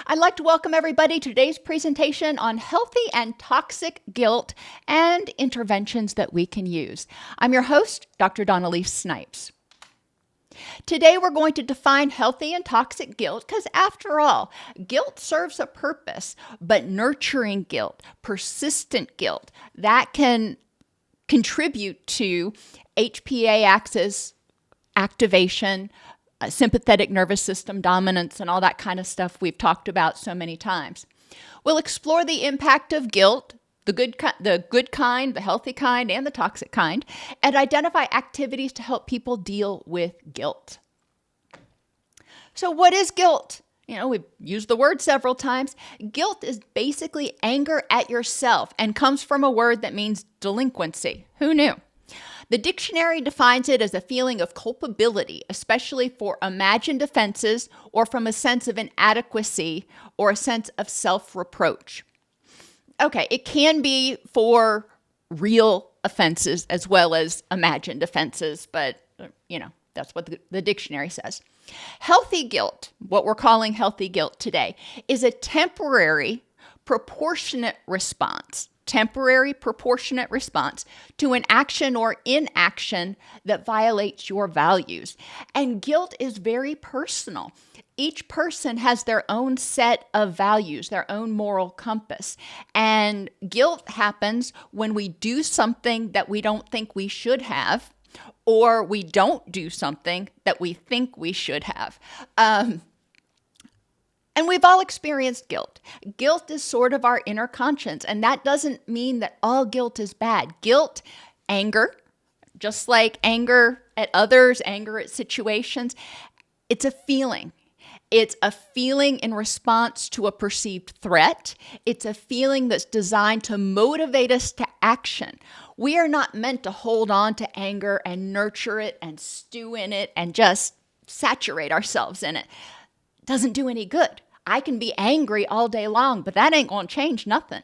I'd like to welcome everybody to today's presentation on healthy and toxic guilt and interventions that we can use. I'm your host, Dr. Dawn-Elise Snipes. Today we're going to define healthy and toxic guilt because after all, guilt serves a purpose, but nurturing guilt, persistent guilt, that can contribute to HPA axis activation, sympathetic nervous system dominance, and all that kind of stuff we've talked about so many times. We'll explore the impact of guilt, the good kind, the healthy kind, and the toxic kind, and identify activities to help people deal with guilt. So what is guilt? We've used the word several times. Guilt is basically anger at yourself and comes from a word that means delinquency. Who knew? The dictionary defines it as a feeling of culpability, especially for imagined offenses or from a sense of inadequacy or a sense of self-reproach. Okay, it can be for real offenses as well as imagined offenses, but that's what the dictionary says. Healthy guilt, what we're calling healthy guilt today, is a temporary, proportionate response to an action or inaction that violates your values. And guilt is very personal. Each person has their own set of values, their own moral compass. And guilt happens when we do something that we don't think we should have, or we don't do something that we think we should have. And we've all experienced guilt. Guilt is sort of our inner conscience, and that doesn't mean that all guilt is bad. Guilt, anger, just like anger at others, anger at situations, it's a feeling. It's a feeling in response to a perceived threat. It's a feeling that's designed to motivate us to action. We are not meant to hold on to anger and nurture it and stew in it and just saturate ourselves in it. It doesn't do any good. I can be angry all day long, but that ain't going to change nothing.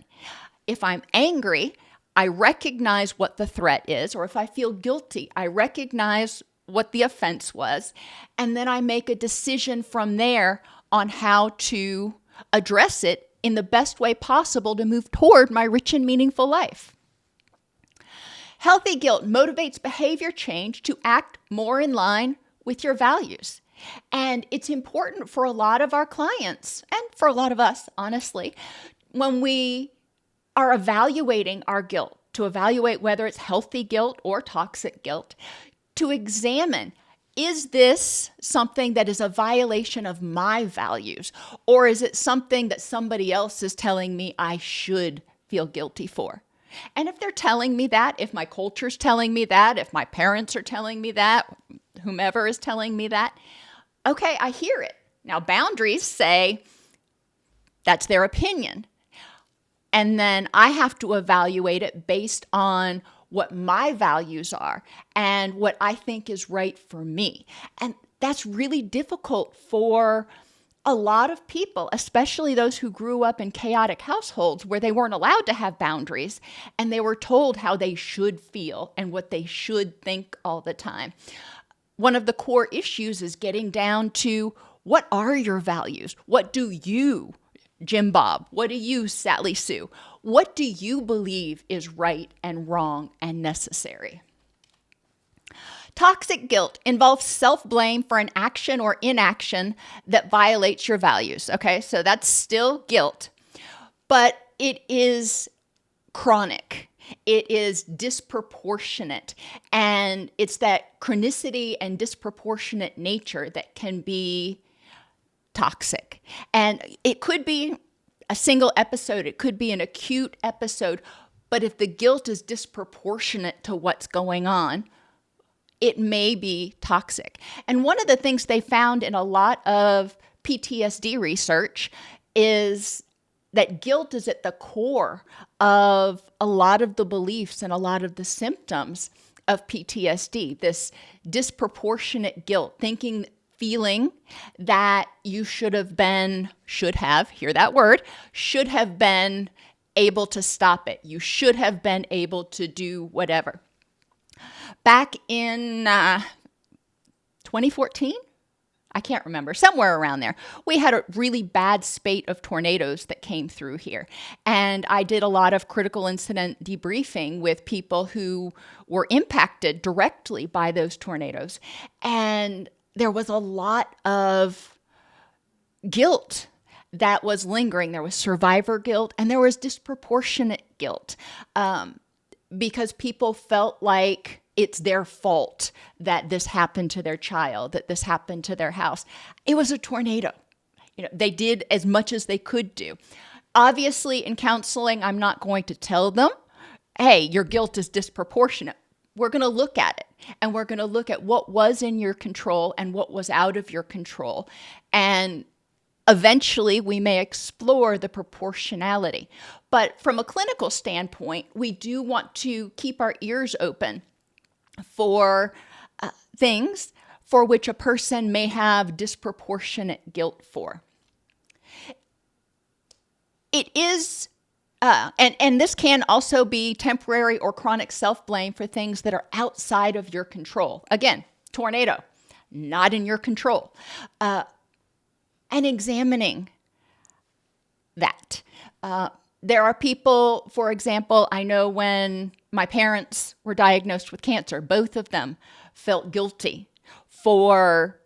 If I'm angry, I recognize what the threat is, or if I feel guilty, I recognize what the offense was, and then I make a decision from there on how to address it in the best way possible to move toward my rich and meaningful life. Healthy guilt motivates behavior change to act more in line with your values. And it's important for a lot of our clients, and for a lot of us, honestly, when we are evaluating our guilt, to evaluate whether it's healthy guilt or toxic guilt, to examine, is this something that is a violation of my values, or is it something that somebody else is telling me I should feel guilty for? And if they're telling me that, if my culture's telling me that, if my parents are telling me that, whomever is telling me that, okay, I hear it. Now, boundaries say that's their opinion. And then I have to evaluate it based on what my values are and what I think is right for me. And that's really difficult for a lot of people, especially those who grew up in chaotic households where they weren't allowed to have boundaries and they were told how they should feel and what they should think all the time. One of the core issues is getting down to, what are your values? What do you, Jim Bob? What do you, Sally Sue? What do you believe is right and wrong and necessary? Toxic guilt involves self-blame for an action or inaction that violates your values. Okay, so that's still guilt, but it is chronic. It is disproportionate, and it's that chronicity and disproportionate nature that can be toxic. And it could be a single episode, it could be an acute episode, but if the guilt is disproportionate to what's going on, it may be toxic. And one of the things they found in a lot of PTSD research is that guilt is at the core of a lot of the beliefs and a lot of the symptoms of PTSD, this disproportionate guilt, feeling that you should have been able to stop it. You should have been able to do whatever. Back in 2014, I can't remember, somewhere around there. We had a really bad spate of tornadoes that came through here. And I did a lot of critical incident debriefing with people who were impacted directly by those tornadoes. And there was a lot of guilt that was lingering. There was survivor guilt and there was disproportionate guilt because people felt like it's their fault that this happened to their child, that this happened to their house. It was a tornado. They did as much as they could do. Obviously, in counseling, I'm not going to tell them, hey, your guilt is disproportionate. We're going to look at it, and we're going to look at what was in your control and what was out of your control. And eventually, we may explore the proportionality. But from a clinical standpoint, we do want to keep our ears open for things for which a person may have disproportionate guilt for. It is, and this can also be temporary or chronic self-blame for things that are outside of your control. Again, tornado, not in your control. And examining that. There are people, for example, I know when my parents were diagnosed with cancer, both of them felt guilty for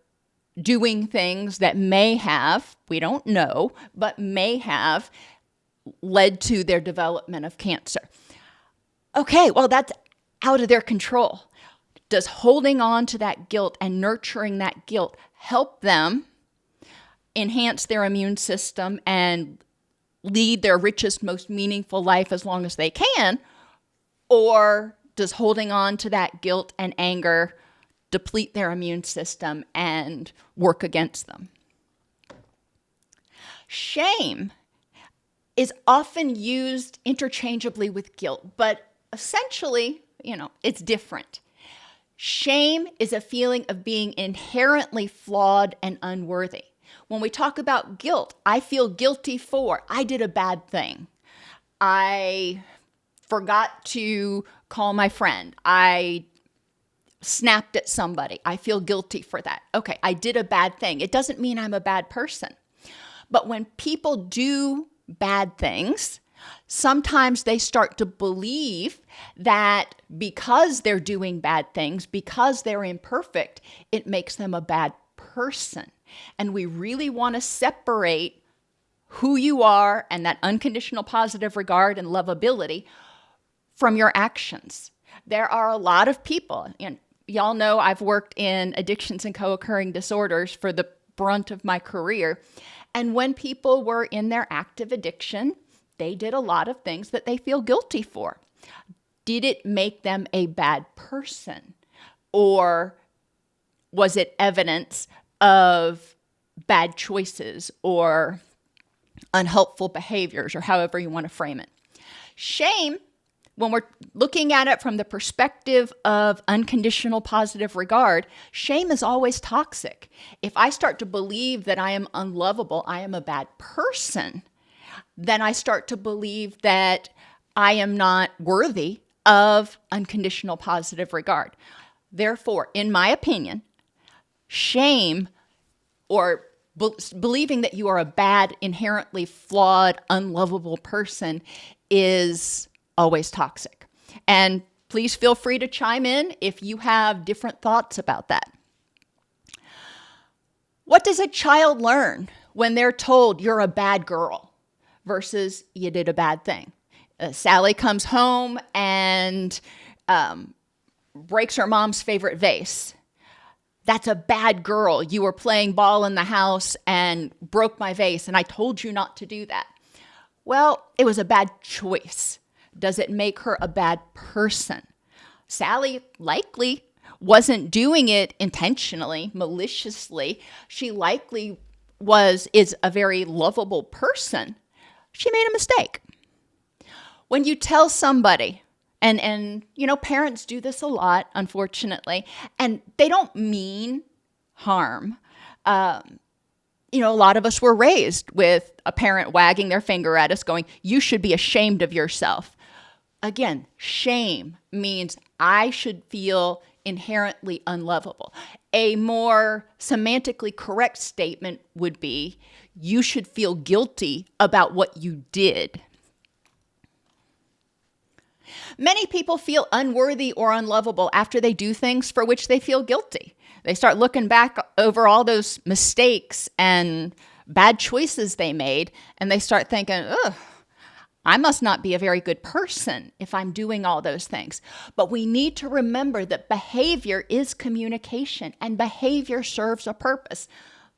doing things that may have, we don't know, but may have led to their development of cancer. Okay, well, that's out of their control. Does holding on to that guilt and nurturing that guilt help them enhance their immune system and lead their richest, most meaningful life as long as they can? Or does holding on to that guilt and anger deplete their immune system and work against them? Shame is often used interchangeably with guilt, but essentially, it's different. Shame is a feeling of being inherently flawed and unworthy. When we talk about guilt, I feel guilty for, I did a bad thing. I forgot to call my friend. I snapped at somebody. I feel guilty for that. Okay, I did a bad thing. It doesn't mean I'm a bad person. But when people do bad things, sometimes they start to believe that because they're doing bad things, because they're imperfect, it makes them a bad person. And we really want to separate who you are and that unconditional positive regard and lovability from your actions. There are a lot of people, and y'all know I've worked in addictions and co-occurring disorders for the brunt of my career. And when people were in their active addiction, they did a lot of things that they feel guilty for. Did it make them a bad person? Or was it evidence of bad choices or unhelpful behaviors, or however you want to frame it? Shame, when we're looking at it from the perspective of unconditional positive regard, shame is always toxic. If I start to believe that I am unlovable, I am a bad person, then I start to believe that I am not worthy of unconditional positive regard. Therefore, in my opinion, shame or believing that you are a bad, inherently flawed, unlovable person is always toxic. And please feel free to chime in if you have different thoughts about that. What does a child learn when they're told you're a bad girl versus you did a bad thing? Sally comes home and breaks her mom's favorite vase. That's a bad girl. You were playing ball in the house and broke my vase, and I told you not to do that. Well, it was a bad choice. Does it make her a bad person? Sally likely wasn't doing it intentionally, maliciously. She likely is a very lovable person. She made a mistake. When you tell somebody, and parents do this a lot, unfortunately, and they don't mean harm. A lot of us were raised with a parent wagging their finger at us going, you should be ashamed of yourself. Again, shame means I should feel inherently unlovable. A more semantically correct statement would be, you should feel guilty about what you did. Many people feel unworthy or unlovable after they do things for which they feel guilty. They start looking back over all those mistakes and bad choices they made, and they start thinking, ugh, I must not be a very good person if I'm doing all those things. But we need to remember that behavior is communication, and behavior serves a purpose.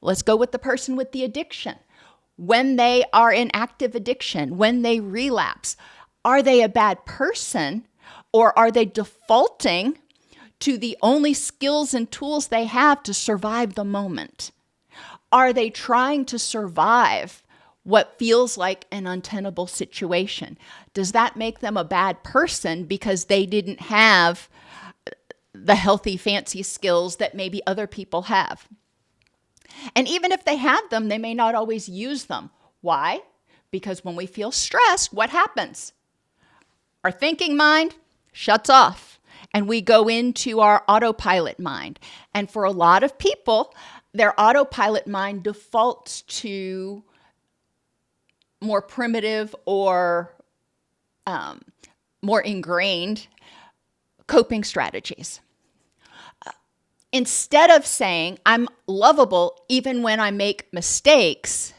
Let's go with the person with the addiction. When they are in active addiction, when they relapse, are they a bad person, or are they defaulting to the only skills and tools they have to survive the moment? Are they trying to survive what feels like an untenable situation? Does that make them a bad person because they didn't have the healthy, fancy skills that maybe other people have? And even if they have them, they may not always use them. Why? Because when we feel stressed, what happens? Our thinking mind shuts off, and we go into our autopilot mind. And for a lot of people, their autopilot mind defaults to more primitive or more ingrained coping strategies. Instead of saying, I'm lovable even when I make mistakes,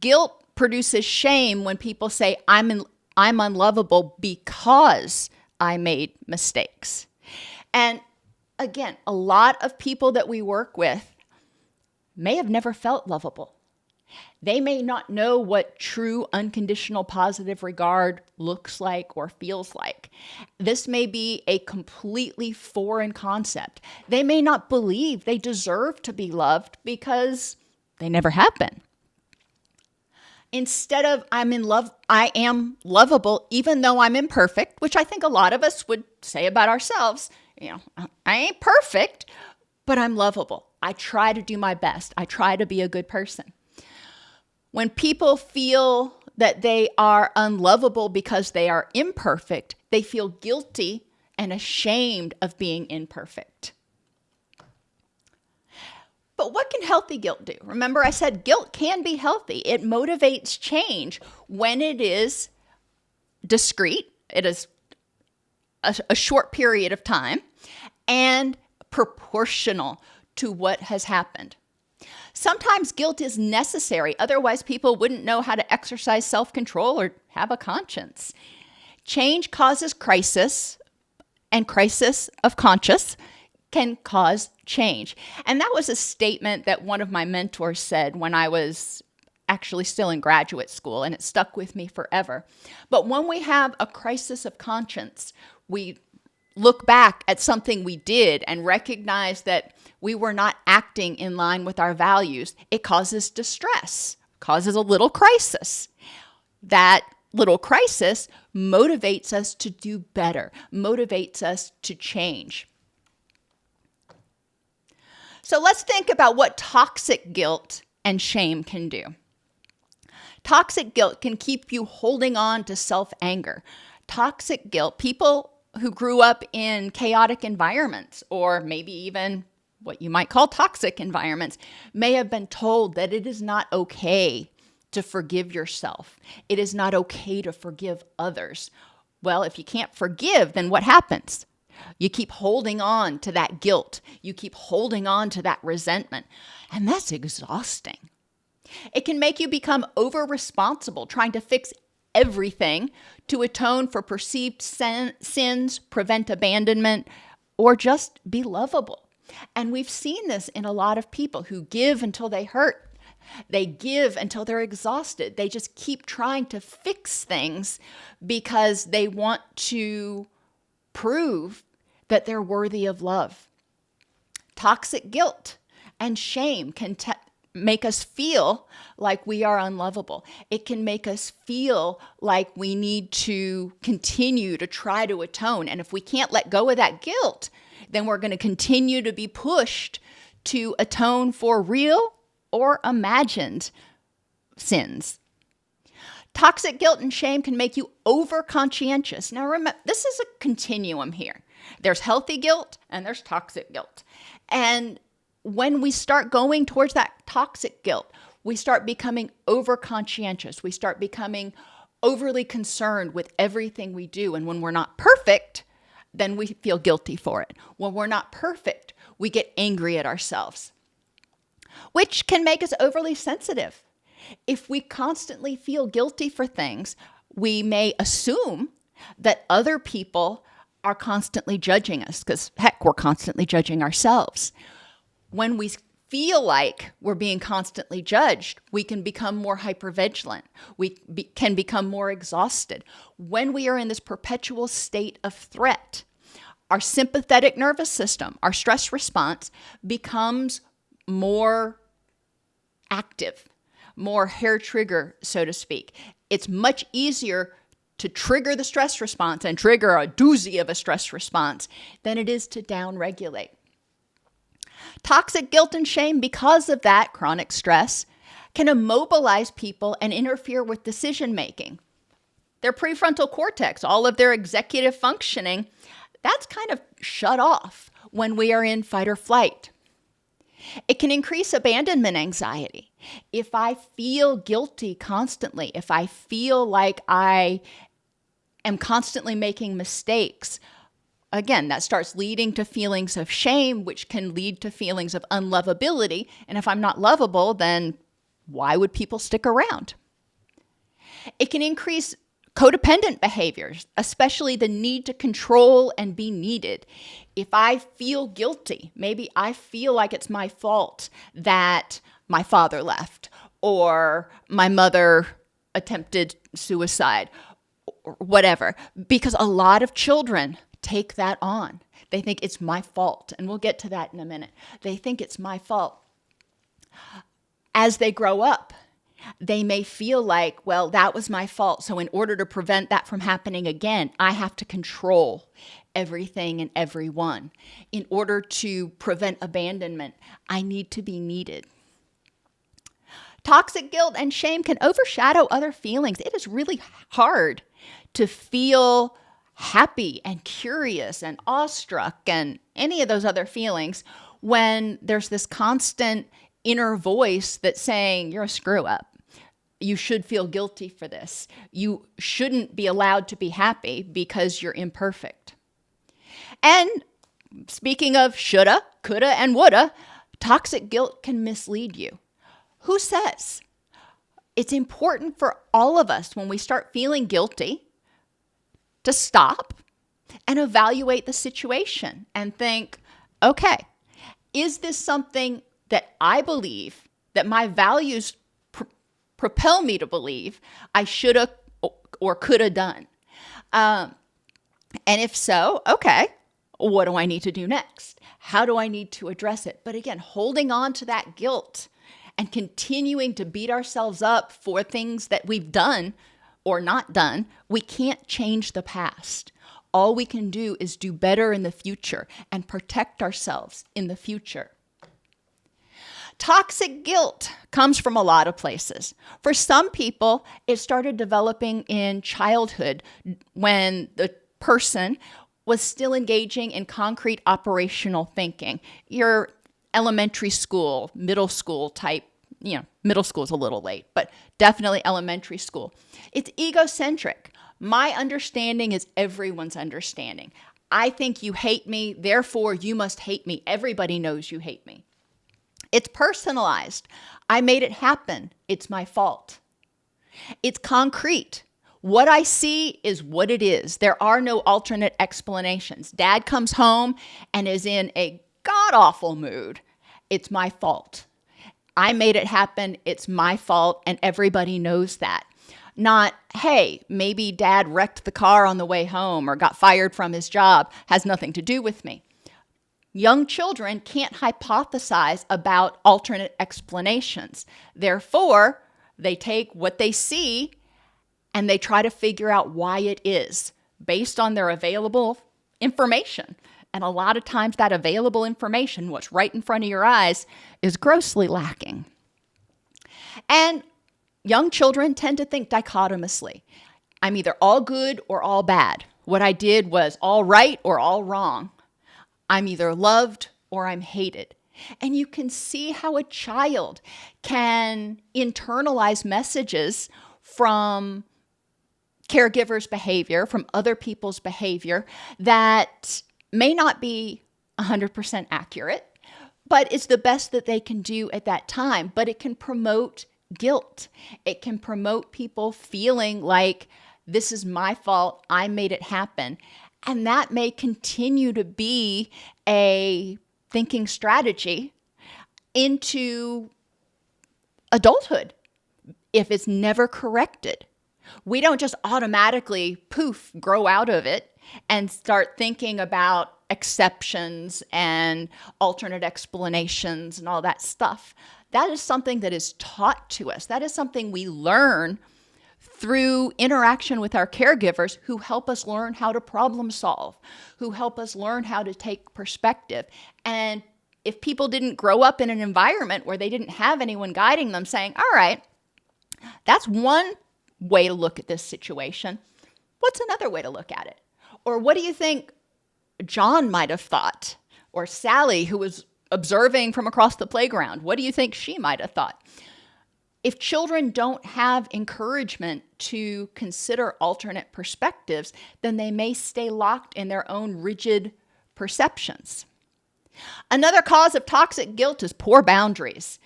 guilt produces shame when people say, I'm unlovable because I made mistakes. And again, a lot of people that we work with may have never felt lovable. They may not know what true unconditional positive regard looks like or feels like. This may be a completely foreign concept. They may not believe they deserve to be loved because they never have been. Instead of I am lovable even though I'm imperfect, which I think a lot of us would say about ourselves. I ain't perfect, but I'm lovable. I try to do my best. I try to be a good person. When people feel that they are unlovable because they are imperfect, they feel guilty and ashamed of being imperfect. But what can healthy guilt do? Remember, I said guilt can be healthy. It motivates change when it is discrete. It is a short period of time and proportional to what has happened. Sometimes guilt is necessary. Otherwise, people wouldn't know how to exercise self-control or have a conscience. Change causes crisis, and crisis of conscience can cause change. And that was a statement that one of my mentors said when I was actually still in graduate school, and it stuck with me forever. But when we have a crisis of conscience, we look back at something we did and recognize that we were not acting in line with our values. It causes distress, causes a little crisis. That little crisis motivates us to do better, motivates us to change. So let's think about what toxic guilt and shame can do. Toxic guilt can keep you holding on to self-anger. Toxic guilt, people who grew up in chaotic environments, or maybe even what you might call toxic environments, may have been told that it is not okay to forgive yourself. It is not okay to forgive others. Well, if you can't forgive, then what happens? You keep holding on to that guilt. You keep holding on to that resentment. And that's exhausting. It can make you become over-responsible, trying to fix everything to atone for perceived sins, prevent abandonment, or just be lovable. And we've seen this in a lot of people who give until they hurt. They give until they're exhausted. They just keep trying to fix things because they want to prove that they're worthy of love. Toxic guilt and shame can make us feel like we are unlovable. It can make us feel like we need to continue to try to atone. And if we can't let go of that guilt, then we're going to continue to be pushed to atone for real or imagined sins. Toxic guilt and shame can make you over-conscientious. Now remember, this is a continuum here. There's healthy guilt and there's toxic guilt. And when we start going towards that toxic guilt, we start becoming over-conscientious. We start becoming overly concerned with everything we do. And when we're not perfect, then we feel guilty for it. When we're not perfect, we get angry at ourselves, which can make us overly sensitive. If we constantly feel guilty for things, we may assume that other people are constantly judging us, because heck, we're constantly judging ourselves. When we feel like we're being constantly judged, we can become more hypervigilant. We can become more exhausted. When we are in this perpetual state of threat, our sympathetic nervous system, our stress response, becomes more active, more hair trigger, so to speak. It's much easier to trigger the stress response and trigger a doozy of a stress response than it is to downregulate. Toxic guilt and shame, because of that chronic stress, can immobilize people and interfere with decision making. Their prefrontal cortex, all of their executive functioning, that's kind of shut off when we are in fight or flight. It can increase abandonment anxiety. If I feel guilty constantly, if I feel like I am constantly making mistakes, again, that starts leading to feelings of shame, which can lead to feelings of unlovability. And if I'm not lovable, then why would people stick around? It can increase codependent behaviors, especially the need to control and be needed. If I feel guilty, maybe I feel like it's my fault that my father left or my mother attempted suicide or whatever, because a lot of children take that on. They think it's my fault, and we'll get to that in a minute. They think it's my fault. As they grow up, they may feel like, well, that was my fault. So in order to prevent that from happening again, I have to control everything and everyone. In order to prevent abandonment, I need to be needed. Toxic guilt and shame can overshadow other feelings. It is really hard to feel happy and curious and awestruck and any of those other feelings when there's this constant inner voice that's saying, you're a screw up. You should feel guilty for this. You shouldn't be allowed to be happy because you're imperfect. And speaking of shoulda, coulda, and woulda, toxic guilt can mislead you. Who says? It's important for all of us when we start feeling guilty to stop and evaluate the situation and think, okay, is this something that I believe, that my values propel me to believe I shoulda or coulda done? And if so, okay, what do I need to do next? How do I need to address it? But again, holding on to that guilt and continuing to beat ourselves up for things that we've done or not done, we can't change the past. All we can do is do better in the future and protect ourselves in the future. Toxic guilt comes from a lot of places. For some people, it started developing in childhood when the person was still engaging in concrete operational thinking. Your elementary school, middle school type, middle school is a little late, but definitely elementary school. It's egocentric. My understanding is everyone's understanding. I think you hate me, therefore you must hate me. Everybody knows you hate me. It's personalized. I made it happen. It's my fault. It's concrete. What I see is what it is. There are no alternate explanations. Dad comes home and is in a god-awful mood. It's my fault. I made it happen. It's my fault, and everybody knows that. Not, hey, maybe dad wrecked the car on the way home or got fired from his job. Has nothing to do with me. Young children can't hypothesize about alternate explanations. Therefore, they take what they see and they try to figure out why it is based on their available information. And a lot of times that available information, what's right in front of your eyes, is grossly lacking. And young children tend to think dichotomously. I'm either all good or all bad. What I did was all right or all wrong. I'm either loved or I'm hated. And you can see how a child can internalize messages from caregivers' behavior, from other people's behavior that may not be 100% accurate, but it's the best that they can do at that time. But it can promote guilt. It can promote people feeling like this is my fault, I made it happen. And that may continue to be a thinking strategy into adulthood if it's never corrected. We don't just automatically, poof, grow out of it and start thinking about exceptions and alternate explanations and all that stuff. That is something that is taught to us. That is something we learn through interaction with our caregivers who help us learn how to problem solve, who help us learn how to take perspective. And if people didn't grow up in an environment where they didn't have anyone guiding them saying, all right, that's one way to look at this situation. What's another way to look at it? Or what do you think John might have thought? Or Sally, who was observing from across the playground, what do you think she might have thought? If children don't have encouragement to consider alternate perspectives, then they may stay locked in their own rigid perceptions. Another cause of toxic guilt is poor boundaries,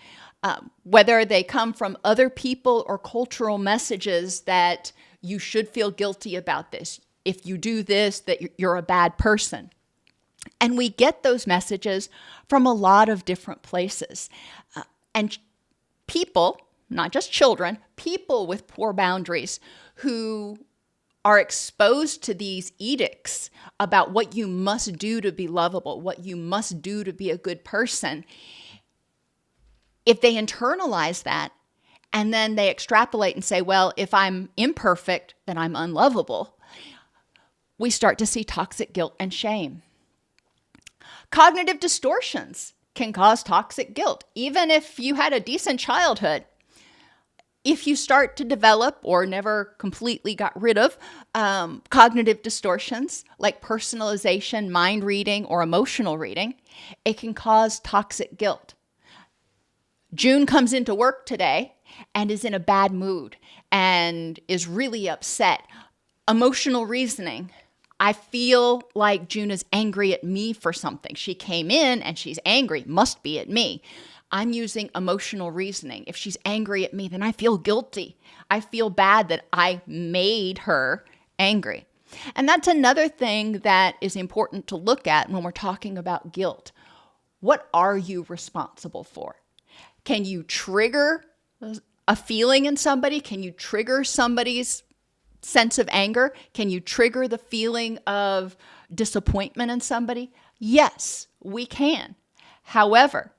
whether they come from other people or cultural messages that you should feel guilty about this. If you do this, that you're a bad person. And we get those messages from a lot of different places. And people, not just children, people with poor boundaries who are exposed to these edicts about what you must do to be lovable, what you must do to be a good person. If they internalize that and then they extrapolate and say, well, if I'm imperfect, then I'm unlovable, we start to see toxic guilt and shame. Cognitive distortions can cause toxic guilt, even if you had a decent childhood. If you start to develop or never completely got rid of cognitive distortions like personalization, mind reading, or emotional reading, it can cause toxic guilt. June comes into work today and is in a bad mood and is really upset. Emotional reasoning. I feel like June is angry at me for something. She came in and she's angry, must be at me. I'm using emotional reasoning. If she's angry at me, then I feel guilty. I feel bad that I made her angry. And that's another thing that is important to look at when we're talking about guilt. What are you responsible for? Can you trigger a feeling in somebody? Can you trigger somebody's sense of anger? Can you trigger the feeling of disappointment in somebody? Yes, we can. However,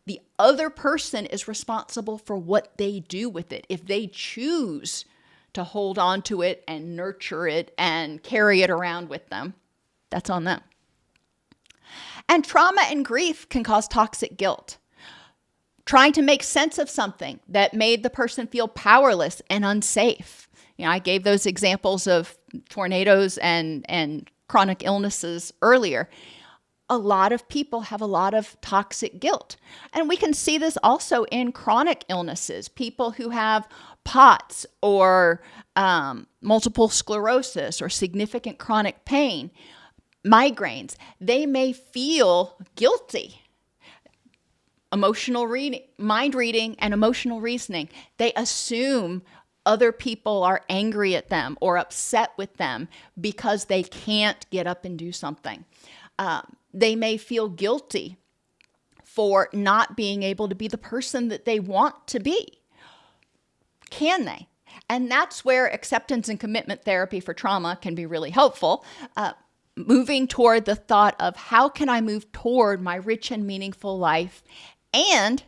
the other person is responsible for what they do with it. If they choose to hold on to it and nurture it and carry it around with them, that's on them. And trauma and grief can cause toxic guilt. Trying to make sense of something that made the person feel powerless and unsafe. You know, I gave those examples of tornadoes and chronic illnesses earlier. A lot of people have a lot of toxic guilt. And we can see this also in chronic illnesses. People who have POTS or multiple sclerosis or significant chronic pain, migraines, they may feel guilty. Emotional reading, mind reading, and emotional reasoning. They assume other people are angry at them or upset with them because they can't get up and do something. They may feel guilty for not being able to be the person that they want to be. Can they? And that's where acceptance and commitment therapy for trauma can be really helpful. Moving toward the thought of how can I move toward my rich and meaningful life and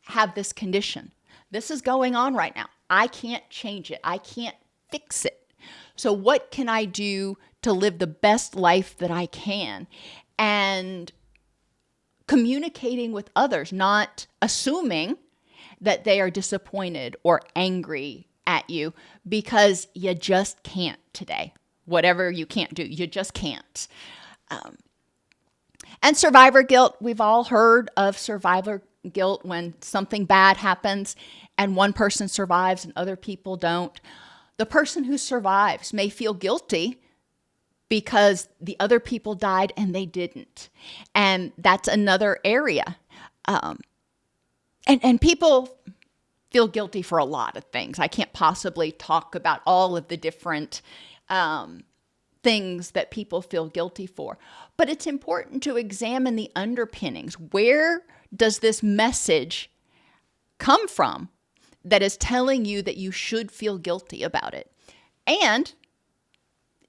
have this condition. This is going on right now. I can't change it. I can't fix it. So what can I do to live the best life that I can? And communicating with others, not assuming that they are disappointed or angry at you because you just can't today. whatever you can't do. You just can't. And survivor guilt, we've all heard of survivor guilt when something bad happens and one person survives and other people don't. The person who survives may feel guilty because the other people died and they didn't. And that's another area. And people feel guilty for a lot of things. I can't possibly talk about all of the different things that people feel guilty for. But it's important to examine the underpinnings. Where does this message come from that is telling you that you should feel guilty about it? And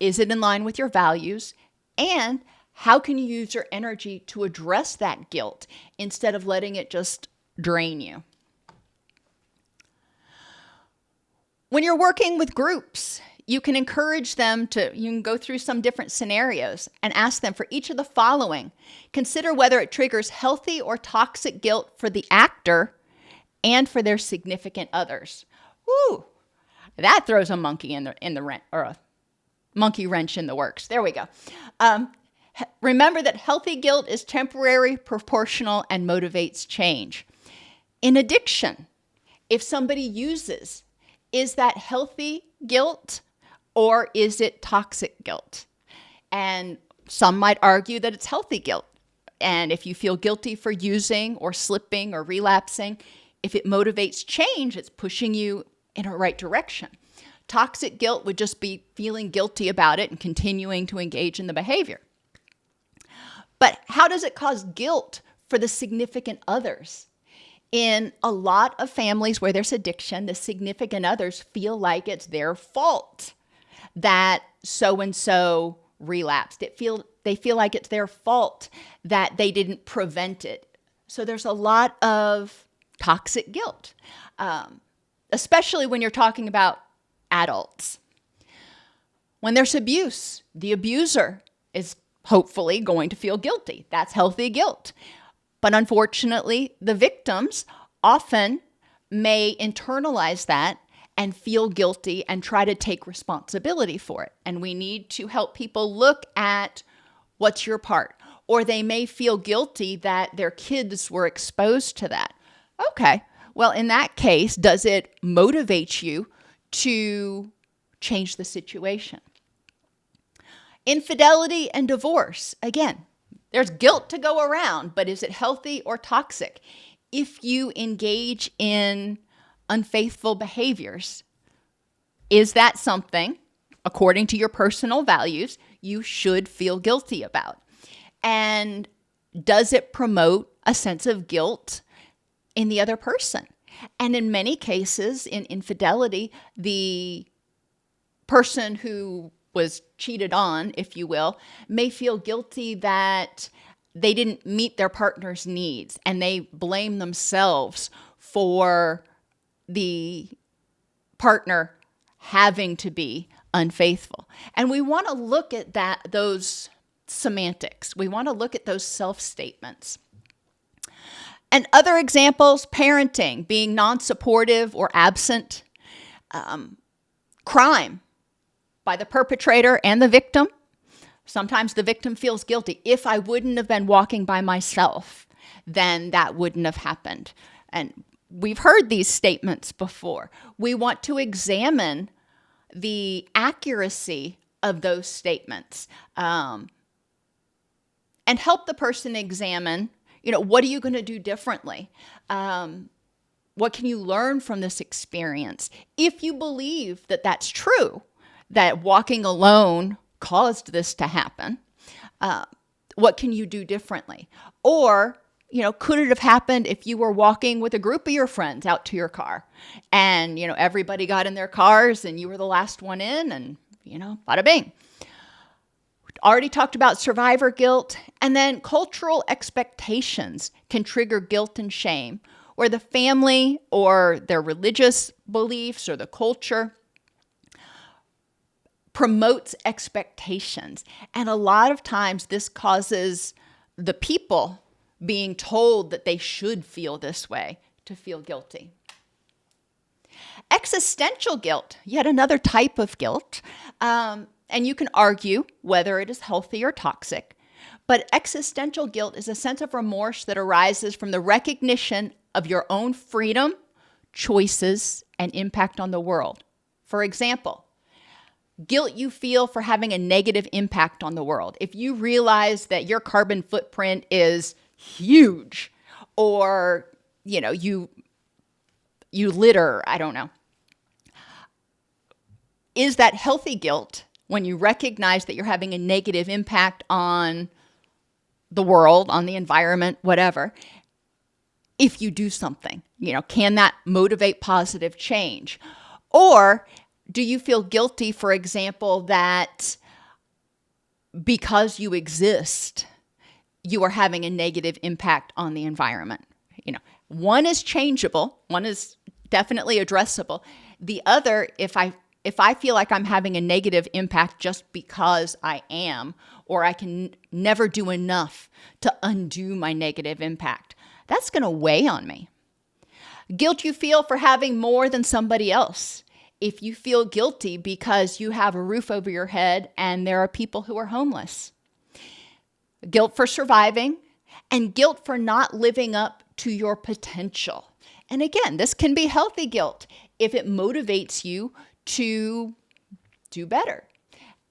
is it in line with your values? And how can you use your energy to address that guilt instead of letting it just drain you? When you're working with groups, you can encourage them you can go through some different scenarios and ask them for each of the following. Consider whether it triggers healthy or toxic guilt for the actor and for their significant others. Woo! That throws a monkey in the or a monkey wrench in the works. There we go. Remember that healthy guilt is temporary, proportional, and motivates change. In addiction, if somebody uses, is that healthy guilt or is it toxic guilt? And some might argue that it's healthy guilt. And if you feel guilty for using or slipping or relapsing, if it motivates change, it's pushing you in a right direction. Toxic guilt would just be feeling guilty about it and continuing to engage in the behavior. But how does it cause guilt for the significant others? In a lot of families where there's addiction, the significant others feel like it's their fault that so-and-so relapsed. They feel like it's their fault that they didn't prevent it. So there's a lot of toxic guilt, especially when you're talking about adults. When there's abuse, the abuser is hopefully going to feel guilty. That's healthy guilt. But unfortunately, the victims often may internalize that and feel guilty and try to take responsibility for it. And we need to help people look at what's your part. Or they may feel guilty that their kids were exposed to that. Okay, well, in that case, does it motivate you to change the situation? Infidelity and divorce, again, there's guilt to go around, but is it healthy or toxic? If you engage in unfaithful behaviors, is that something, according to your personal values, you should feel guilty about? And does it promote a sense of guilt in the other person? And in many cases, in infidelity, the person who was cheated on, if you will, may feel guilty that they didn't meet their partner's needs and they blame themselves for the partner having to be unfaithful. And we want to look at those semantics. We want to look at those self-statements. And other examples, parenting, being non-supportive or absent, crime by the perpetrator and the victim. Sometimes the victim feels guilty. If I wouldn't have been walking by myself, then that wouldn't have happened. And we've heard these statements before. We want to examine the accuracy of those statements and help the person examine, what are you going to do differently? What can you learn from this experience? If you believe that that's true, that walking alone caused this to happen, what can you do differently? Or, could it have happened if you were walking with a group of your friends out to your car and, everybody got in their cars and you were the last one in and, bada bing. Already talked about survivor guilt, and then cultural expectations can trigger guilt and shame, or the family or their religious beliefs or the culture promotes expectations. And a lot of times this causes the people being told that they should feel this way to feel guilty. Existential guilt, yet another type of guilt. And you can argue whether it is healthy or toxic. But existential guilt is a sense of remorse that arises from the recognition of your own freedom, choices, and impact on the world. For example, guilt you feel for having a negative impact on the world. If you realize that your carbon footprint is huge, or you litter, I don't know. Is that healthy guilt when you recognize that you're having a negative impact on the world, on the environment, whatever? If you do something, can that motivate positive change? Or do you feel guilty, for example, that because you exist, you are having a negative impact on the environment? One is changeable. One is definitely addressable. The other, if I feel like I'm having a negative impact just because I am, or I can never do enough to undo my negative impact, that's going to weigh on me. Guilt you feel for having more than somebody else. If you feel guilty because you have a roof over your head and there are people who are homeless. Guilt for surviving, and guilt for not living up to your potential. And again, this can be healthy guilt if it motivates you to do better.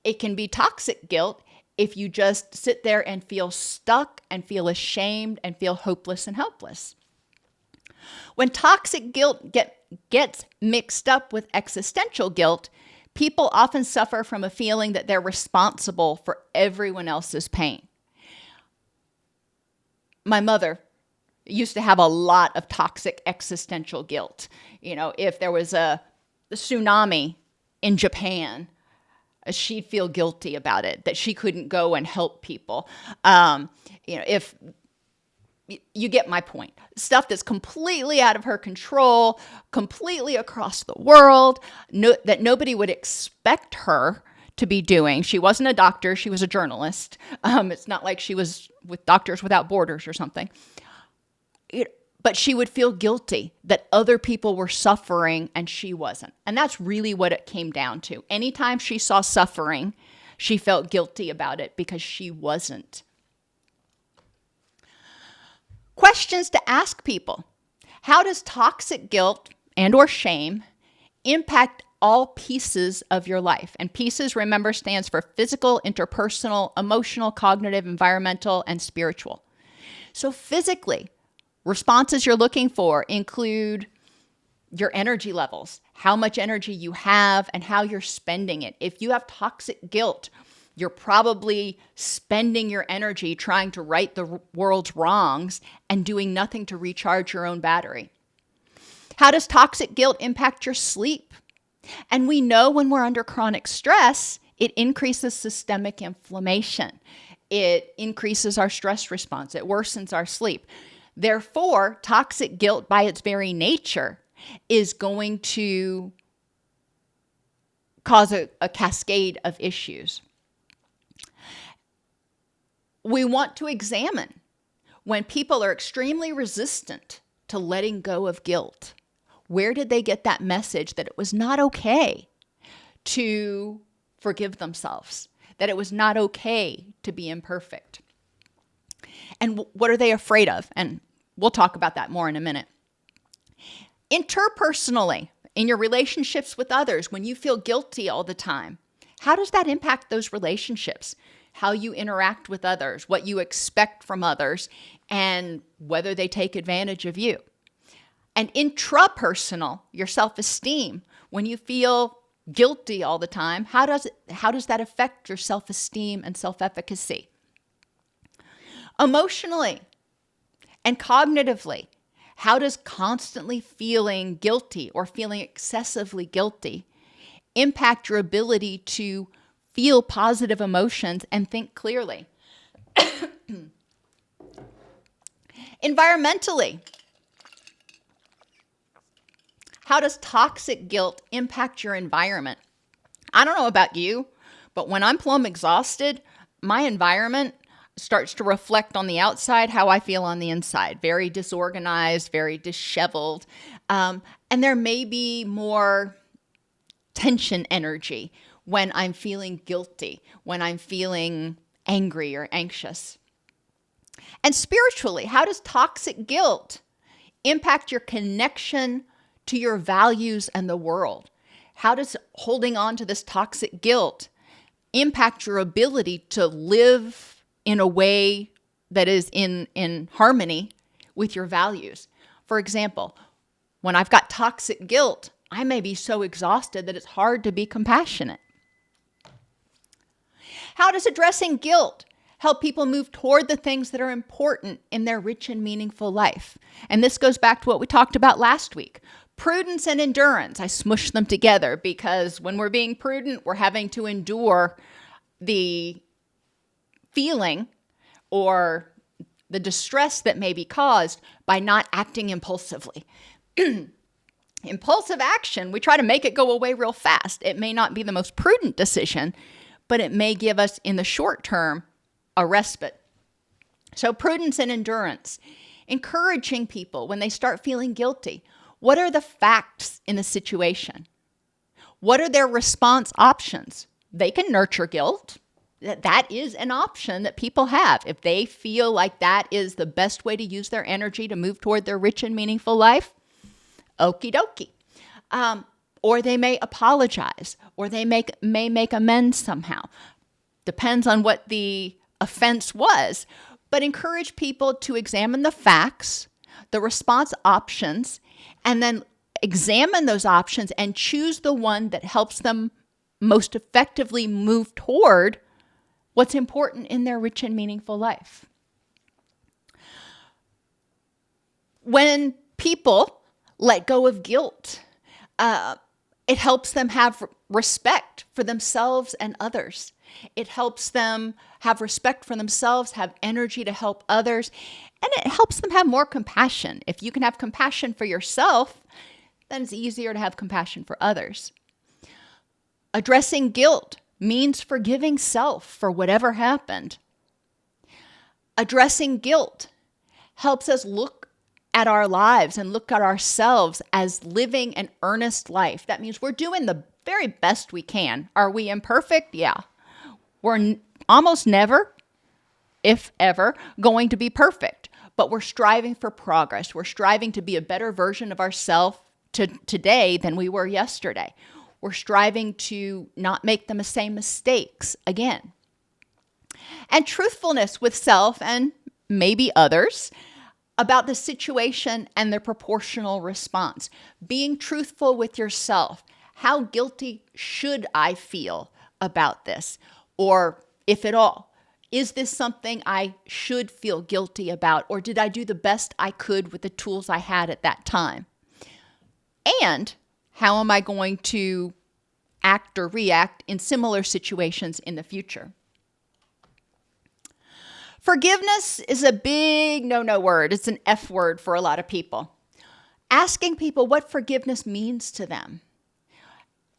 It can be toxic guilt if you just sit there and feel stuck and feel ashamed and feel hopeless and helpless. When toxic guilt gets mixed up with existential guilt, people often suffer from a feeling that they're responsible for everyone else's pain. My mother used to have a lot of toxic existential guilt. If there was a tsunami in Japan, she'd feel guilty about it, that she couldn't go and help people. If you get my point, stuff that's completely out of her control, completely across the world, that nobody would expect her to be doing. She wasn't a doctor. She was a journalist. It's not like she was with Doctors Without Borders or something. But she would feel guilty that other people were suffering and she wasn't. And that's really what it came down to. Anytime she saw suffering, she felt guilty about it because she wasn't. Questions to ask people. How does toxic guilt and or shame impact all pieces of your life? And pieces, remember, stands for physical, interpersonal, emotional, cognitive, environmental, and spiritual. So physically, responses you're looking for include your energy levels, how much energy you have, and how you're spending it. If you have toxic guilt, you're probably spending your energy trying to right the world's wrongs and doing nothing to recharge your own battery. How does toxic guilt impact your sleep? And we know when we're under chronic stress, it increases systemic inflammation. It increases our stress response. It worsens our sleep. Therefore, toxic guilt by its very nature is going to cause a cascade of issues. We want to examine when people are extremely resistant to letting go of guilt. Where did they get that message that it was not okay to forgive themselves, that it was not okay to be imperfect? And what are they afraid of? And we'll talk about that more in a minute. Interpersonally, in your relationships with others, when you feel guilty all the time, how does that impact those relationships? How you interact with others, what you expect from others, and whether they take advantage of you. And intrapersonal, your self-esteem, when you feel guilty all the time, how does that affect your self-esteem and self-efficacy? Emotionally and cognitively, how does constantly feeling guilty or feeling excessively guilty impact your ability to feel positive emotions and think clearly? Environmentally, how does toxic guilt impact your environment? I don't know about you, but when I'm plumb exhausted, my environment starts to reflect on the outside how I feel on the inside. Very disorganized, very disheveled. And there may be more tension energy when I'm feeling guilty, when I'm feeling angry or anxious? And spiritually, how does toxic guilt impact your connection to your values and the world? How does holding on to this toxic guilt impact your ability to live in a way that is in harmony with your values? For example, when I've got toxic guilt, I may be so exhausted that it's hard to be compassionate. How does addressing guilt help people move toward the things that are important in their rich and meaningful life? And this goes back to what we talked about last week. Prudence and endurance. I smush them together because when we're being prudent, we're having to endure the feeling or the distress that may be caused by not acting impulsively. Impulsive action, we try to make it go away real fast. It may not be the most prudent decision, but it may give us in the short term a respite. So prudence and endurance, encouraging people when they start feeling guilty. What are the facts in the situation? What are their response options? They can nurture guilt. That is an option that people have. If they feel like that is the best way to use their energy to move toward their rich and meaningful life, okie dokie. Or they may apologize, or they may make amends somehow. Depends on what the offense was. But encourage people to examine the facts, the response options, and then examine those options and choose the one that helps them most effectively move toward what's important in their rich and meaningful life. When people let go of guilt, it helps them have respect for themselves and others. It helps them have respect for themselves, have energy to help others, and it helps them have more compassion. If you can have compassion for yourself, then it's easier to have compassion for others. Addressing guilt means forgiving self for whatever happened. Addressing guilt helps us look at our lives and look at ourselves as living an earnest life. That means we're doing the very best we can. Are we imperfect? Yeah. We're almost never, if ever, going to be perfect, but we're striving for progress. We're striving to be a better version of ourselves today than we were yesterday. We're striving to not make the same mistakes again. And truthfulness with self and maybe others about the situation and their proportional response. Being truthful with yourself. How guilty should I feel about this? Or if at all, is this something I should feel guilty about? Or did I do the best I could with the tools I had at that time? And how am I going to act or react in similar situations in the future? Forgiveness is a big no-no word. It's an F word for a lot of people. Asking people what forgiveness means to them.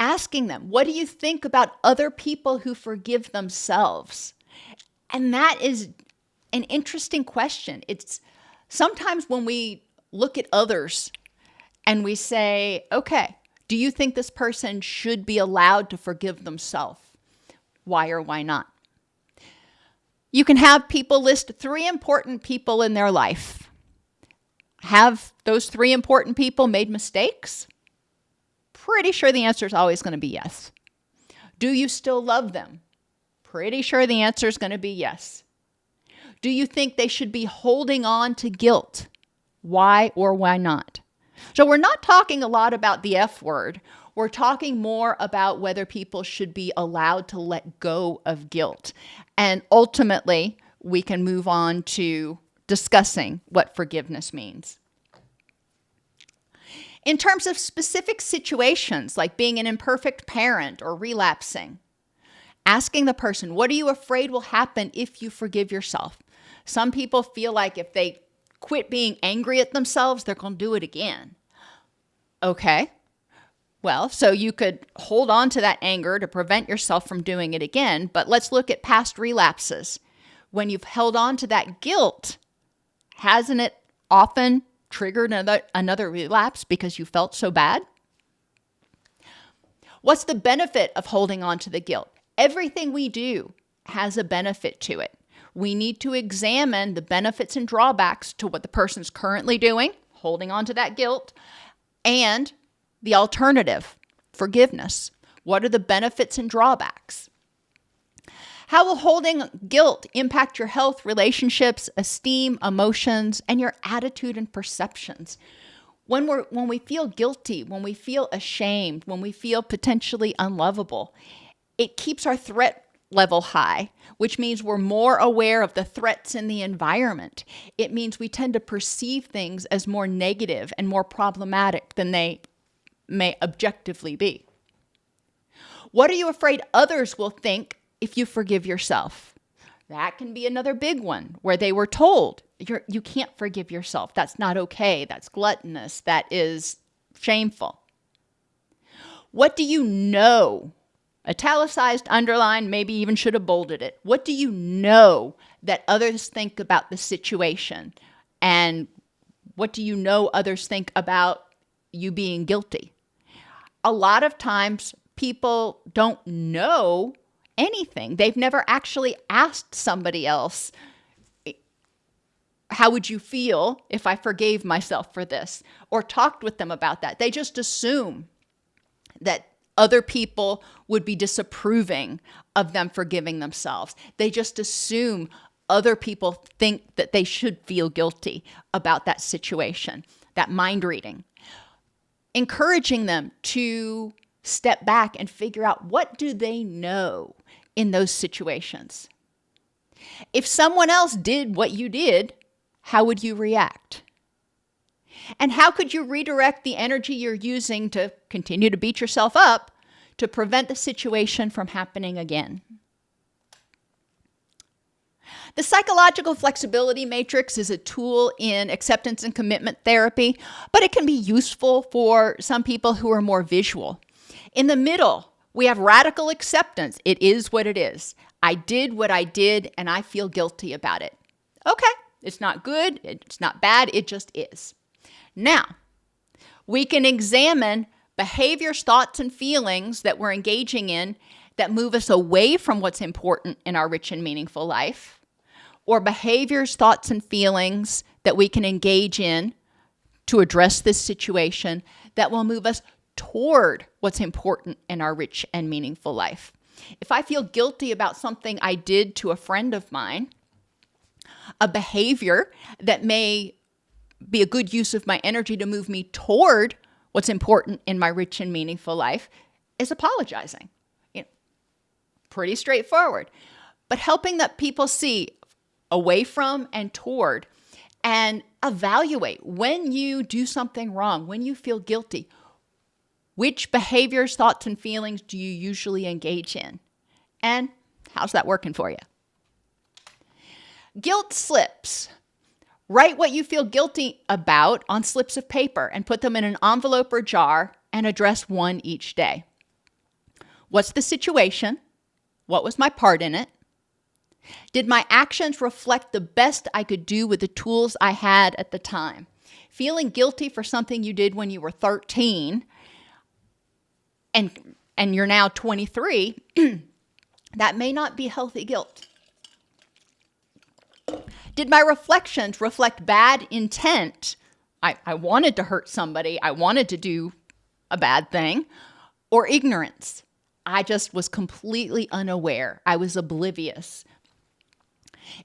Asking them, what do you think about other people who forgive themselves? And that is an interesting question. It's sometimes when we look at others and we say, okay, do you think this person should be allowed to forgive themselves? Why or why not? You can have people list 3 important people in their life. Have those 3 important people made mistakes? Pretty sure the answer is always going to be yes. Do you still love them? Pretty sure the answer is going to be yes. Do you think they should be holding on to guilt? Why or why not? So we're not talking a lot about the F word. We're talking more about whether people should be allowed to let go of guilt. And ultimately, we can move on to discussing what forgiveness means. In terms of specific situations, like being an imperfect parent or relapsing, asking the person, what are you afraid will happen if you forgive yourself? Some people feel like if they quit being angry at themselves, they're going to do it again. Okay. Well, so you could hold on to that anger to prevent yourself from doing it again, but let's look at past relapses. When you've held on to that guilt, hasn't it often triggered another relapse because you felt so bad? What's the benefit of holding on to the guilt? Everything we do has a benefit to it. We need to examine the benefits and drawbacks to what the person's currently doing, holding on to that guilt, and the alternative, forgiveness. What are the benefits and drawbacks? How will holding guilt impact your health, relationships, esteem, emotions, and your attitude and perceptions? When we feel guilty, when we feel ashamed, when we feel potentially unlovable, it keeps our threat level high, which means we're more aware of the threats in the environment. It means we tend to perceive things as more negative and more problematic than they may objectively be. What are you afraid others will think if you forgive yourself? That can be another big one where they were told, you can't forgive yourself. That's not okay. That's gluttonous. That is shameful. What do you know? Italicized, underlined, maybe even should have bolded it. What do you know that others think about the situation? And what do you know others think about you being guilty? A lot of times people don't know anything. They've never actually asked somebody else, how would you feel if I forgave myself for this? Or talked with them about that. They just assume that other people would be disapproving of them forgiving themselves. They just assume other people think that they should feel guilty about that situation, that mind reading. Encouraging them to step back and figure out, what do they know in those situations? If someone else did what you did, how would you react? And how could you redirect the energy you're using to continue to beat yourself up to prevent the situation from happening again? The psychological flexibility matrix is a tool in acceptance and commitment therapy, but it can be useful for some people who are more visual. In the middle, we have radical acceptance. It is what it is. I did what I did, and I feel guilty about it. Okay, it's not good, it's not bad, it just is. Now, we can examine behaviors, thoughts, and feelings that we're engaging in that move us away from what's important in our rich and meaningful life, or behaviors, thoughts, and feelings that we can engage in to address this situation that will move us toward what's important in our rich and meaningful life. If I feel guilty about something I did to a friend of mine, a behavior that may be a good use of my energy to move me toward what's important in my rich and meaningful life is apologizing. Pretty straightforward. But helping that people see away from and toward, and evaluate when you do something wrong, when you feel guilty, which behaviors, thoughts, and feelings do you usually engage in? And how's that working for you? Guilt slips. Write what you feel guilty about on slips of paper and put them in an envelope or jar and address one each day. What's the situation? What was my part in it? Did my actions reflect the best I could do with the tools I had at the time? Feeling guilty for something you did when you were 13 and you're now 23, that may not be healthy guilt. Did my reflections reflect bad intent? I wanted to hurt somebody. I wanted to do a bad thing. Or ignorance. I just was completely unaware. I was oblivious.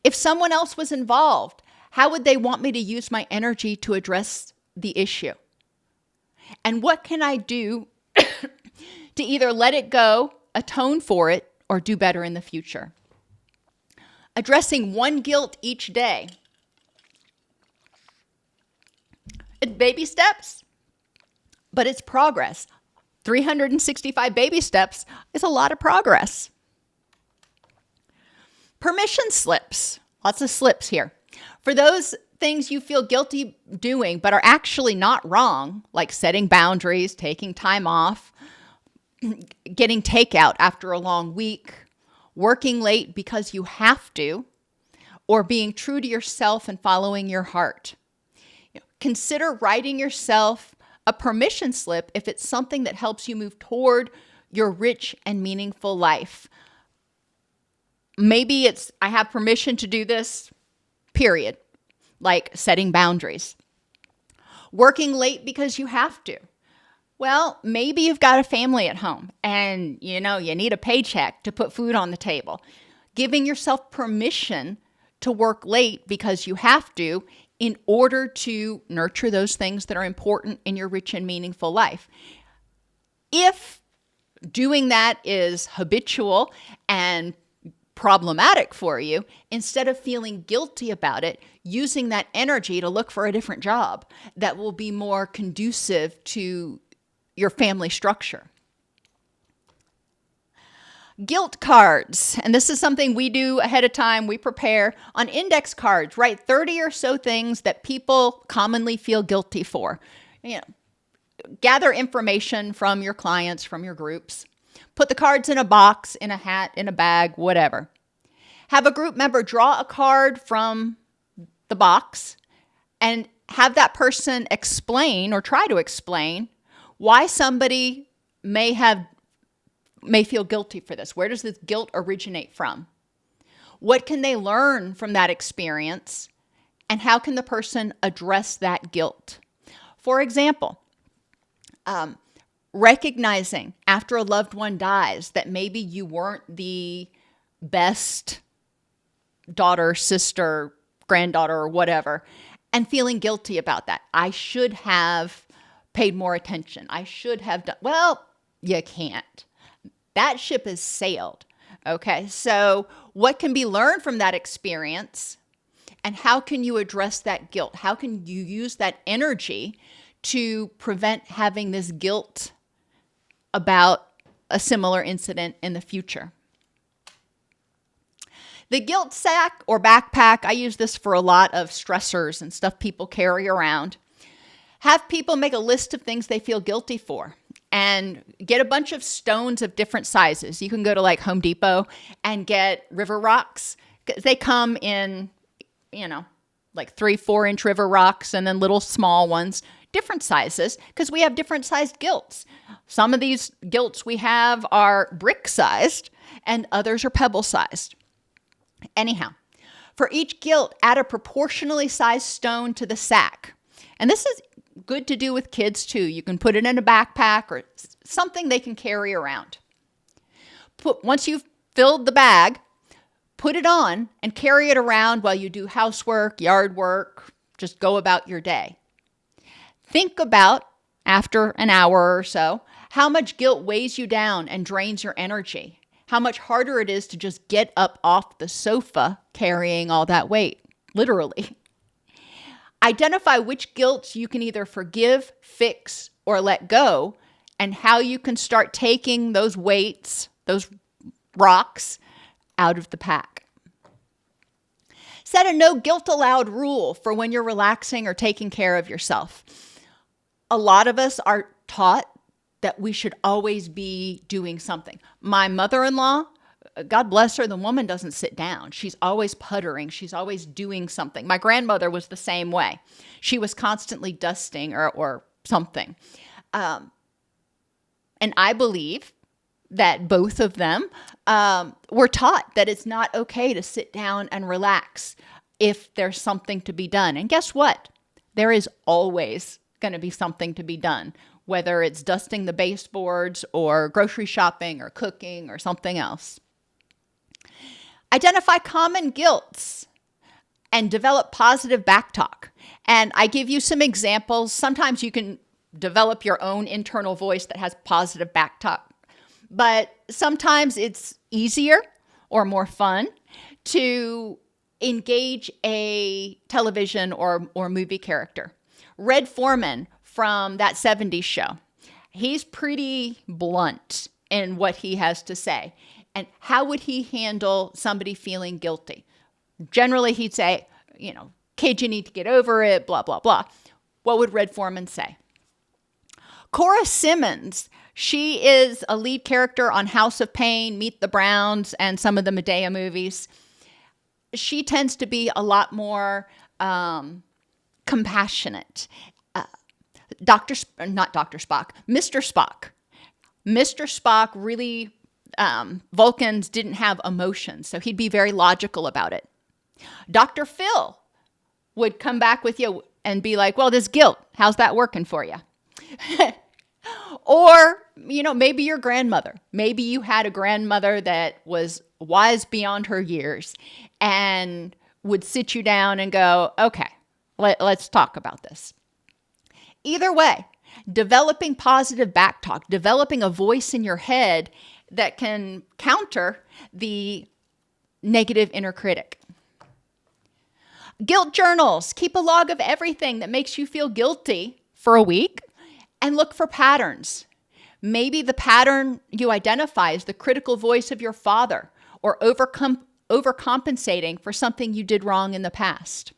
If someone else was involved, how would they want me to use my energy to address the issue? And what can I do to either let it go, atone for it, or do better in the future? Addressing one guilt each day. It's baby steps, but it's progress. 365 baby steps is a lot of progress. Permission slips. Lots of slips here. For those things you feel guilty doing but are actually not wrong, like setting boundaries, taking time off, getting takeout after a long week, working late because you have to, or being true to yourself and following your heart. Consider writing yourself a permission slip if it's something that helps you move toward your rich and meaningful life. Maybe it's, I have permission to do this, period. Like setting boundaries. Working late because you have to. Well, maybe you've got a family at home and you need a paycheck to put food on the table. Giving yourself permission to work late because you have to in order to nurture those things that are important in your rich and meaningful life. If doing that is habitual and problematic for you, instead of feeling guilty about it, using that energy to look for a different job that will be more conducive to your family structure. Guilt cards, and this is something we do ahead of time. We prepare on index cards, write 30 or so things that people commonly feel guilty for. Gather information from your clients, from your groups. Put the cards in a box, in a hat, in a bag, whatever. Have a group member draw a card from the box and have that person explain or try to explain why somebody may feel guilty for this. Where does this guilt originate from? What can they learn from that experience? And how can the person address that guilt? For example, recognizing after a loved one dies that maybe you weren't the best daughter, sister, granddaughter, or whatever, and feeling guilty about that. I should have paid more attention. I should have done, well, you can't. That ship has sailed. Okay, so what can be learned from that experience, and how can you address that guilt? How can you use that energy to prevent having this guilt about a similar incident in the future? The guilt sack or backpack, I use this for a lot of stressors and stuff people carry around. Have people make a list of things they feel guilty for and get a bunch of stones of different sizes. You can go to like Home Depot and get river rocks. They come in, like 3-4 inch river rocks and then little small ones, different sizes, because we have different sized guilts. Some of these guilts we have are brick sized and others are pebble sized. Anyhow, for each guilt, add a proportionally sized stone to the sack. And this is good to do with kids too. You can put it in a backpack or something they can carry around. Once you've filled the bag, put it on and carry it around while you do housework, yard work, just go about your day. Think about, after an hour or so, how much guilt weighs you down and drains your energy. How much harder it is to just get up off the sofa carrying all that weight, literally. Identify which guilt you can either forgive, fix, or let go, and how you can start taking those weights, those rocks, out of the pack. Set a no guilt allowed rule for when you're relaxing or taking care of yourself. A lot of us are taught that we should always be doing something. My mother-in-law, God bless her, the woman doesn't sit down. She's always puttering. She's always doing something. My grandmother was the same way. She was constantly dusting or something. And I believe that both of them were taught that it's not okay to sit down and relax if there's something to be done. And guess what? There is always going to be something to be done, whether it's dusting the baseboards or grocery shopping or cooking or something else. Identify common guilts and develop positive backtalk. And I give you some examples. Sometimes you can develop your own internal voice that has positive backtalk, but sometimes it's easier or more fun to engage a television or movie character. Red Foreman from that 70s show. He's pretty blunt in what he has to say. And how would he handle somebody feeling guilty? Generally, he'd say, kid, you need to get over it, blah, blah, blah. What would Red Foreman say? Cora Simmons, she is a lead character on House of Pain, Meet the Browns, and some of the Medea movies. She tends to be a lot more compassionate. Mr. Spock Mr. Spock really, Vulcans didn't have emotions, so he'd be very logical about it. Dr. Phil would come back with you and be like, well, this guilt, how's that working for you? Or, maybe your grandmother. Maybe you had a grandmother that was wise beyond her years and would sit you down and go, okay, let's talk about this. Either way, developing positive backtalk, developing a voice in your head that can counter the negative inner critic. Guilt journals. Keep a log of everything that makes you feel guilty for a week and look for patterns. Maybe the pattern you identify is the critical voice of your father or overcompensating for something you did wrong in the past.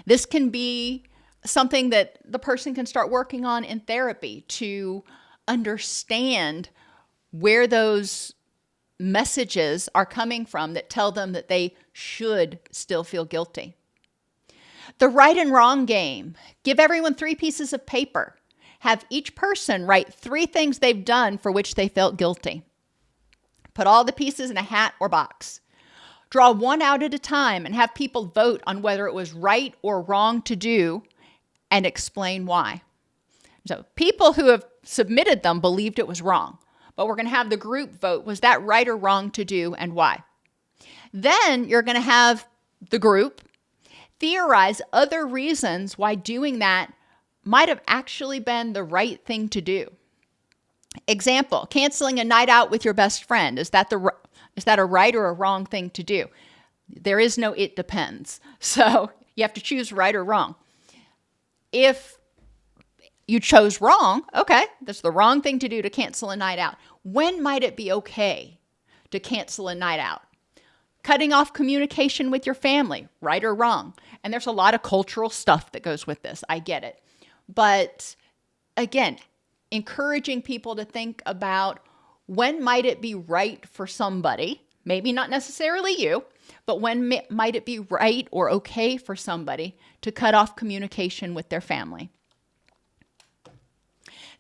This can be something that the person can start working on in therapy to understand where those messages are coming from that tell them that they should still feel guilty. The right and wrong game. Give everyone 3 pieces of paper. Have each person write 3 things they've done for which they felt guilty. Put all the pieces in a hat or box. Draw one out at a time and have people vote on whether it was right or wrong to do and explain why. So people who have submitted them believed it was wrong, but we're going to have the group vote, was that right or wrong to do and why? Then you're going to have the group theorize other reasons why doing that might have actually been the right thing to do. Example, canceling a night out with your best friend. Is that a right or a wrong thing to do? There is no it depends. So you have to choose right or wrong. If you chose wrong, okay, that's the wrong thing to do to cancel a night out. When might it be okay to cancel a night out? Cutting off communication with your family, right or wrong? And there's a lot of cultural stuff that goes with this. I get it. But again, encouraging people to think about when might it be right for somebody, maybe not necessarily you, but when might it be right or okay for somebody to cut off communication with their family.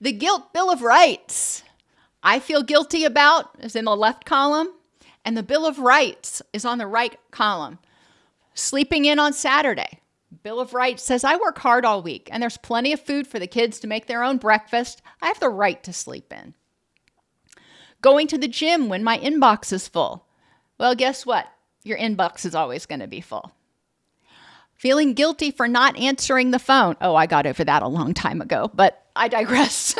The guilt bill of rights. I feel guilty about is in the left column, and the bill of rights is on the right column. Sleeping in on Saturday. Bill of Rights says, I work hard all week and there's plenty of food for the kids to make their own breakfast. I have the right to sleep in. Going to the gym when my inbox is full. Well, guess what? Your inbox is always going to be full. Feeling guilty for not answering the phone. Oh, I got over that a long time ago, but I digress.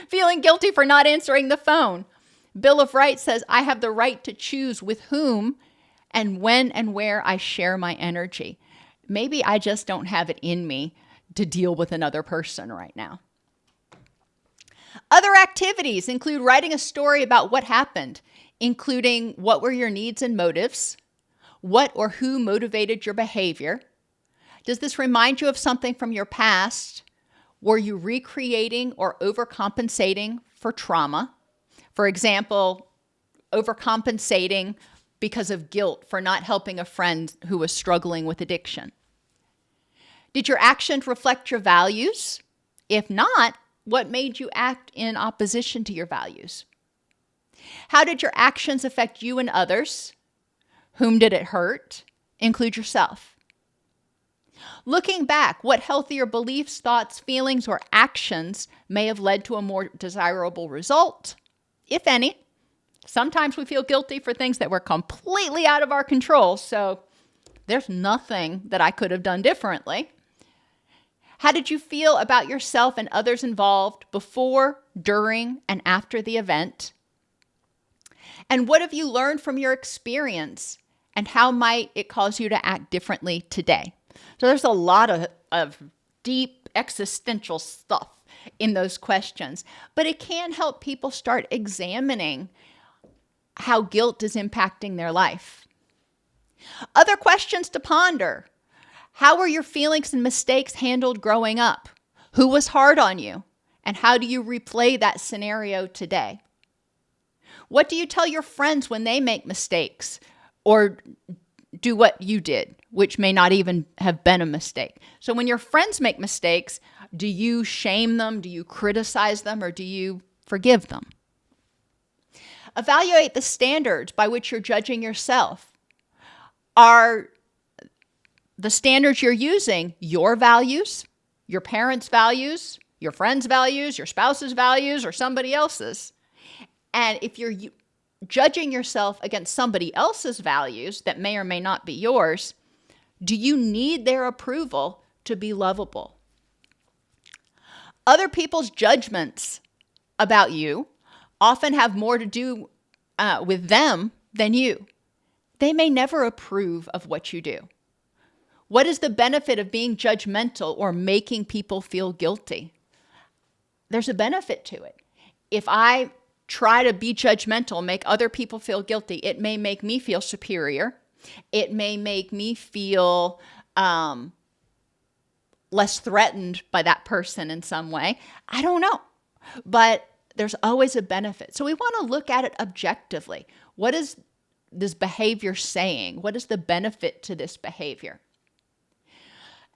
Feeling guilty for not answering the phone. Bill of Rights says, I have the right to choose with whom and when and where I share my energy. Maybe I just don't have it in me to deal with another person right now. Other activities include writing a story about what happened, including what were your needs and motives, what or who motivated your behavior. Does this remind you of something from your past? Were you recreating or overcompensating for trauma? For example, overcompensating because of guilt for not helping a friend who was struggling with addiction. Did your actions reflect your values? If not, what made you act in opposition to your values? How did your actions affect you and others? Whom did it hurt? Include yourself. Looking back, what healthier beliefs, thoughts, feelings, or actions may have led to a more desirable result, if any? Sometimes we feel guilty for things that were completely out of our control, so there's nothing that I could have done differently. How did you feel about yourself and others involved before, during, and after the event? And what have you learned from your experience, and how might it cause you to act differently today? So there's a lot of deep existential stuff in those questions, but it can help people start examining how guilt is impacting their life. Other questions to ponder. How were your feelings and mistakes handled growing up? Who was hard on you? And how do you replay that scenario today? What do you tell your friends when they make mistakes or do what you did, which may not even have been a mistake? So when your friends make mistakes, do you shame them? Do you criticize them? Or do you forgive them. Evaluate the standards by which you're judging yourself. Are the standards you're using your values, your parents' values, your friends' values, your spouse's values, or somebody else's? And if you're judging yourself against somebody else's values that may or may not be yours, do you need their approval to be lovable? Other people's judgments about you often have more to do with them than you. They may never approve of what you do. What is the benefit of being judgmental or making people feel guilty? There's a benefit to it. If I try to be judgmental, make other people feel guilty, it may make me feel superior. It may make me feel less threatened by that person in some way. I don't know. But there's always a benefit. So we want to look at it objectively. What is this behavior saying? What is the benefit to this behavior?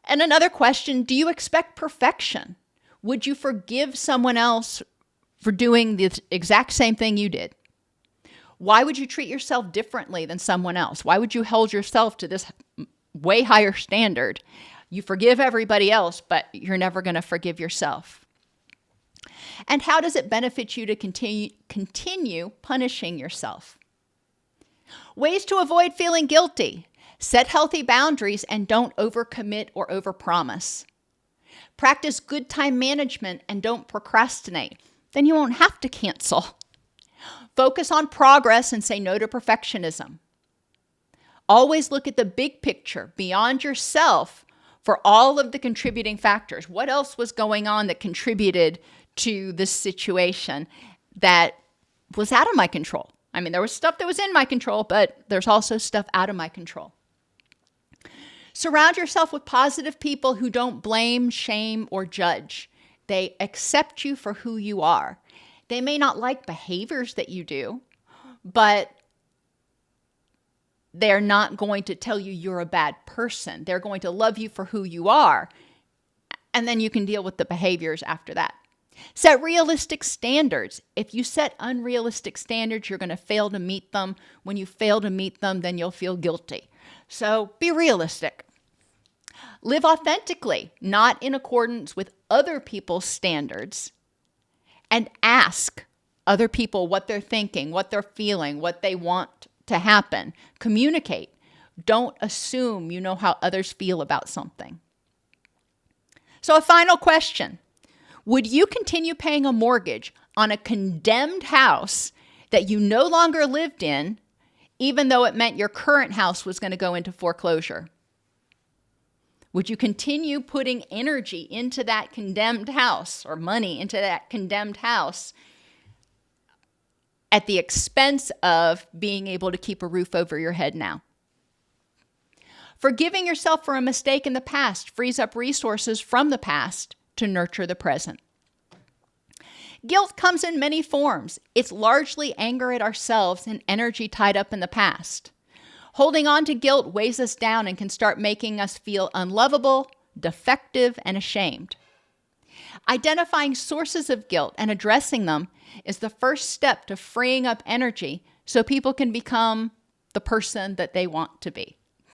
And another question, do you expect perfection? Would you forgive someone else for doing the exact same thing you did? Why would you treat yourself differently than someone else? Why would you hold yourself to this way higher standard? You forgive everybody else, but you're never going to forgive yourself. And how does it benefit you to continue punishing yourself? Ways to avoid feeling guilty. Set healthy boundaries and don't overcommit or overpromise. Practice good time management and don't procrastinate. Then you won't have to cancel. Focus on progress and say no to perfectionism. Always look at the big picture beyond yourself for all of the contributing factors. What else was going on that contributed to this situation that was out of my control? I mean, there was stuff that was in my control, but there's also stuff out of my control. Surround yourself with positive people who don't blame, shame, or judge. They accept you for who you are. They may not like behaviors that you do, but they're not going to tell you you're a bad person. They're going to love you for who you are, and then you can deal with the behaviors after that. Set realistic standards. If you set unrealistic standards, you're going to fail to meet them. When you fail to meet them, then you'll feel guilty. So be realistic. Live authentically, not in accordance with other people's standards. And ask other people what they're thinking, what they're feeling, what they want to happen. Communicate. Don't assume you know how others feel about something. So a final question. Would you continue paying a mortgage on a condemned house that you no longer lived in, even though it meant your current house was going to go into foreclosure? Would you continue putting energy into that condemned house or money into that condemned house at the expense of being able to keep a roof over your head now? Forgiving yourself for a mistake in the past frees up resources from the past to nurture the present. Guilt comes in many forms. It's largely anger at ourselves and energy tied up in the past. Holding on to guilt weighs us down and can start making us feel unlovable, defective, and ashamed. Identifying sources of guilt and addressing them is the first step to freeing up energy so people can become the person that they want to be.